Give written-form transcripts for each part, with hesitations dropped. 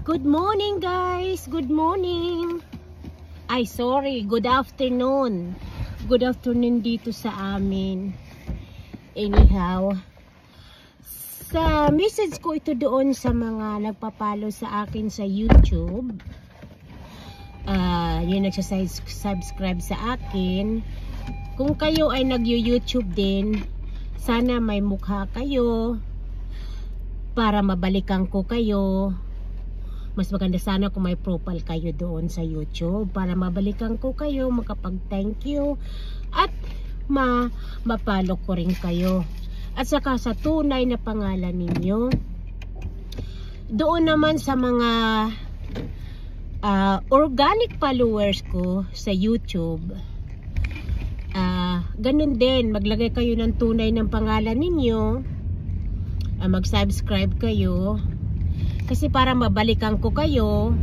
Good morning guys, good morning. Ay sorry, good afternoon. Good afternoon dito sa amin. Anyhow, sa message ko ito doon sa mga nagpapalo sa akin sa YouTube. Yung nagsasubscribe sa akin. Kung kayo ay nag-YouTube din, sana may mukha kayo para mabalikan ko kayo. Mas maganda sana kung may profile kayo doon sa YouTube para mabalikan ko kayo, makapag-thank you at mapalo ko rin kayo. At saka sa tunay na pangalan ninyo. Doon naman sa mga organic followers ko sa YouTube, ganun din, maglagay kayo ng tunay ng pangalan ninyo, mag-subscribe kayo. Kasi para mabalikan ko kayo.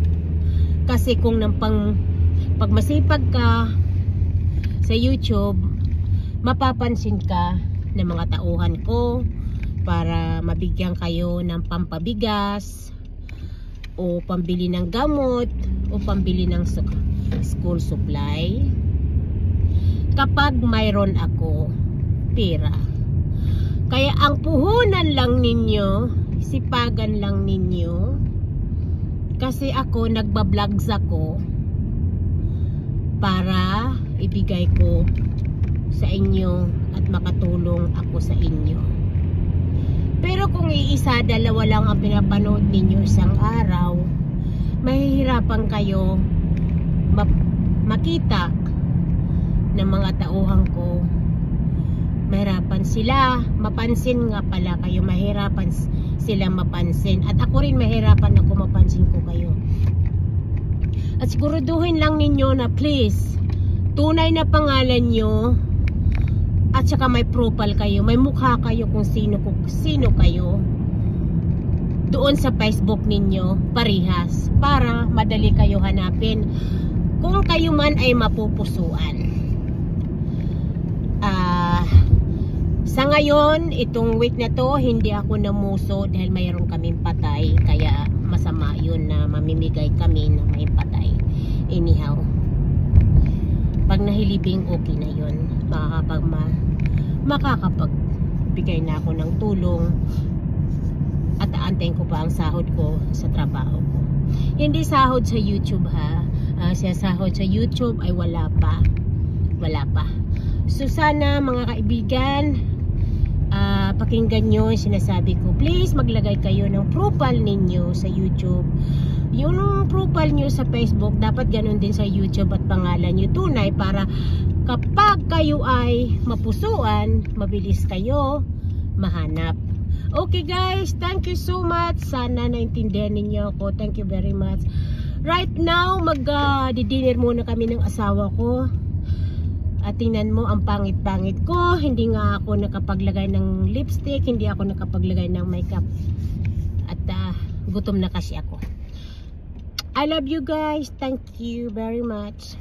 Kasi kung pag masipag ka sa YouTube, mapapansin ka ng mga tauhan ko para mabigyan kayo ng pampabigas o pambili ng gamot o pambili ng school supply kapag mayroon ako pera. Kaya ang puhunan lang ninyo, sipagan lang ninyo, kasi ako nagba-vlogs ako para ibigay ko sa inyo at makatulong ako sa inyo. Pero kung iisa, dalawa lang ang pinapanood ninyo isang araw, mahihirapan kayo makita ng mga tauhan ko. Mahirapan sila mapansin, nga pala kayo mahirapan sila mapansin, at ako rin mahirapan ako mapansin ko kayo. At siguraduhin lang ninyo na please, tunay na pangalan nyo at saka may profile kayo, may mukha kayo kung sino kayo doon sa Facebook ninyo, parihas, para madali kayo hanapin kung kayo man ay mapupusuan. Sa ngayon, itong week na to, hindi ako namuso dahil mayroon kaming patay. Kaya masama yun na mamimigay kami na may patay. Anyhow, pag nahilibing, okay na yun. Makakapagbigay na ako ng tulong at aantayin ko pa ang sahod ko sa trabaho ko. Hindi sahod sa YouTube ha. Sa sahod sa YouTube ay wala pa. So sana mga kaibigan, pakinggan nyo yung sinasabi ko. Please maglagay kayo ng profile ninyo sa YouTube. Yung profile nyo sa Facebook, dapat ganun din sa YouTube at pangalan nyo tunay, para kapag kayo ay mapusuan, mabilis kayo mahanap. Okay guys, thank you so much. Sana naintindihan ninyo ako. Thank you very much. Right now, mag-dinner muna kami ng asawa ko. At tingnan mo, ang pangit-pangit ko. Hindi nga ako nakapaglagay ng lipstick, hindi ako nakapaglagay ng makeup. At gutom na kasi ako. I love you guys. Thank you very much.